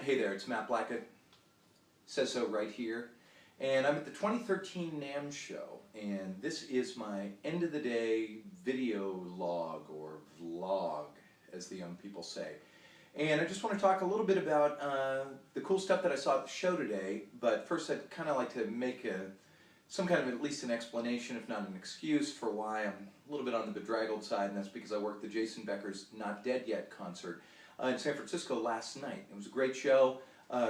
Hey there, it's Matt Blackett. Says so right here. And I'm at the 2013 NAMM show, and this is my end of the day video log, or vlog, as the young people say. And I just want to talk a little bit about the cool stuff that I saw at the show today, but first I'd kind of like to make some kind of at least an explanation, if not an excuse, for why I'm a little bit on the bedraggled side, and that's because I worked the Jason Becker's Not Dead Yet concert in San Francisco last night. It was a great show.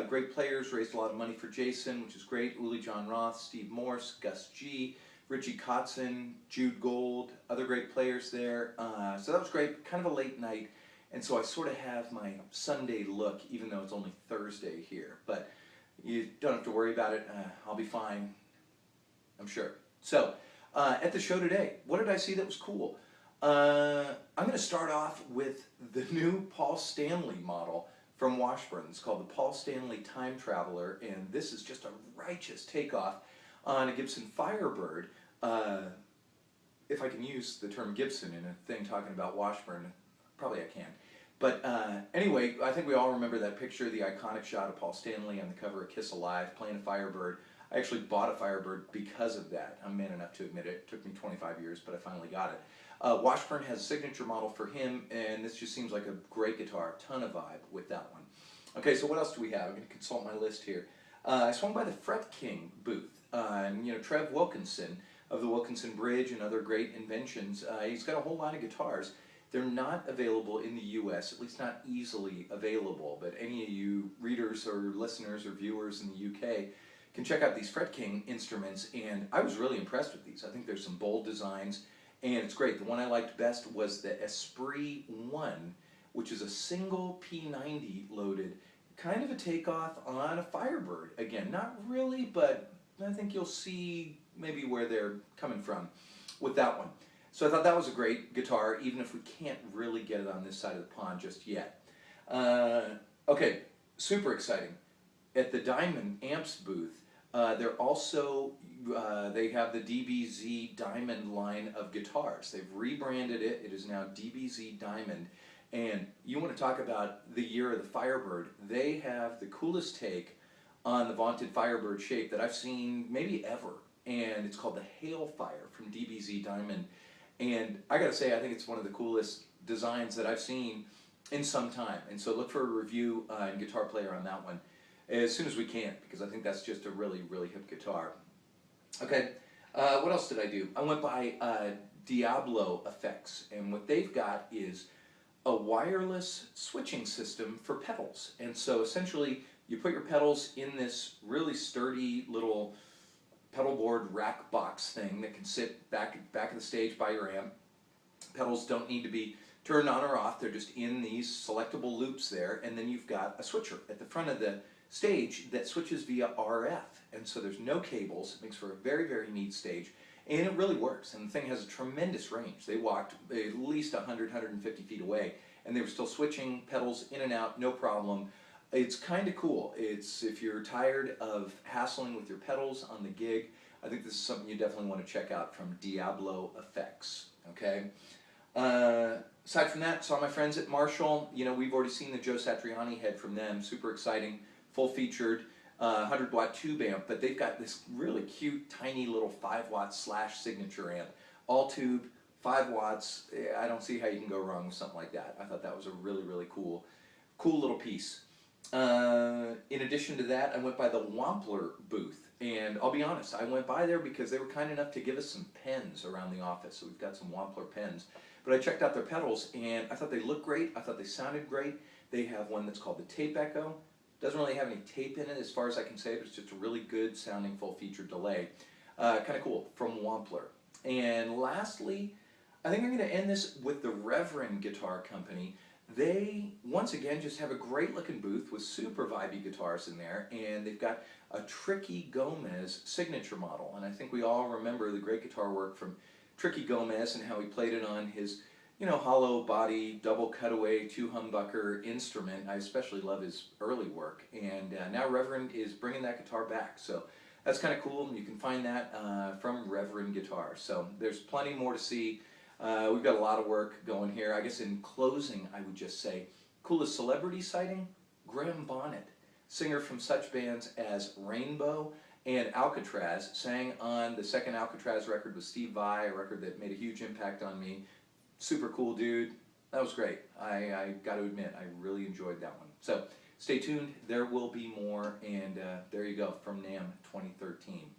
Great players, raised a lot of money for Jason, which is great. Uli John Roth, Steve Morse, Gus G, Richie Kotzen, Jude Gold, other great players there. So that was great, kind of a late night. And so I sort of have my Sunday look, even though it's only Thursday here. But you don't have to worry about it. I'll be fine, I'm sure. So, at the show today, what did I see that was cool? I'm going to start off with the new Paul Stanley model from Washburn. It's called the Paul Stanley Time Traveler, and this is just a righteous takeoff on a Gibson Firebird. If I can use the term Gibson in a thing talking about Washburn, probably I can. But anyway, I think we all remember that picture, the iconic shot of Paul Stanley on the cover of Kiss Alive playing a Firebird. I actually bought a Firebird because of that. I'm man enough to admit it. It took me 25 years, but I finally got it. Washburn has a signature model for him, and this just seems like a great guitar. Ton of vibe with that one. Okay, so what else do we have? I'm going to consult my list here. I swung by the Fret King booth, and Trev Wilkinson of the Wilkinson Bridge and other great inventions. He's got a whole line of guitars. They're not available in the U.S., at least not easily available, but any of you readers or listeners or viewers in the U.K. can check out these Fret King instruments, and I was really impressed with these. I think there's some bold designs, and it's great. The one I liked best was the Esprit 1, which is a single P90 loaded, kind of a takeoff on a Firebird. Again, not really, but I think you'll see maybe where they're coming from with that one. So I thought that was a great guitar, even if we can't really get it on this side of the pond just yet. Okay, super exciting. At the Diamond Amps booth, they're also, they have the DBZ Diamond line of guitars. They've rebranded it. It is now DBZ Diamond. And you want to talk about the year of the Firebird. They have the coolest take on the vaunted Firebird shape that I've seen maybe ever. And it's called the Hailfire from DBZ Diamond. And I gotta say, I think it's one of the coolest designs that I've seen in some time. And so look for a review and Guitar Player on that one as soon as we can, because I think that's just a really, really hip guitar. Okay, what else did I do? I went by Diablo Effects, and what they've got is a wireless switching system for pedals. And so essentially, you put your pedals in this really sturdy little pedal board rack box thing that can sit back of the stage by your amp. Pedals don't need to be turned on or off. They're just in these selectable loops there, and then you've got a switcher at the front of the stage that switches via RF, and so there's no cables. It makes for a very, very neat stage, and it really works, and the thing has a tremendous range. They walked at least 100, 150 feet away, and they were still switching pedals in and out, no problem. It's kind of cool. It's, if you're tired of hassling with your pedals on the gig, I think this is something you definitely want to check out from Diablo Effects, okay? Aside from that, saw my friends at Marshall. We've already seen the Joe Satriani head from them, super exciting. Full-featured 100-watt tube amp, but they've got this really cute, tiny little 5-watt slash signature amp. All tube, 5 watts. I don't see how you can go wrong with something like that. I thought that was a really, really cool little piece. In addition to that, I went by the Wampler booth, and I'll be honest, I went by there because they were kind enough to give us some pens around the office, so we've got some Wampler pens. But I checked out their pedals, and I thought they looked great. I thought they sounded great. They have one that's called the Tape Echo. Doesn't really have any tape in it as far as I can say, but it's just a really good sounding full-featured delay. Kind of cool, from Wampler. And lastly, I think I'm going to end this with the Reverend Guitar Company. They, once again, just have a great looking booth with super vibey guitars in there, and they've got a Tricky Gomez signature model. And I think we all remember the great guitar work from Tricky Gomez and how he played it on his hollow body, double cutaway, 2-humbucker instrument. I especially love his early work, and now Reverend is bringing that guitar back. So that's kind of cool, and you can find that from Reverend Guitar. So there's plenty more to see. We've got a lot of work going here. I guess in closing, I would just say, coolest celebrity sighting? Graham Bonnet. singer from such bands as Rainbow and Alcatraz, sang on the second Alcatraz record with Steve Vai, a record that made a huge impact on me. Super cool dude. That was great. I got to admit, I really enjoyed that one. So stay tuned. There will be more, and there you go, from NAMM 2013.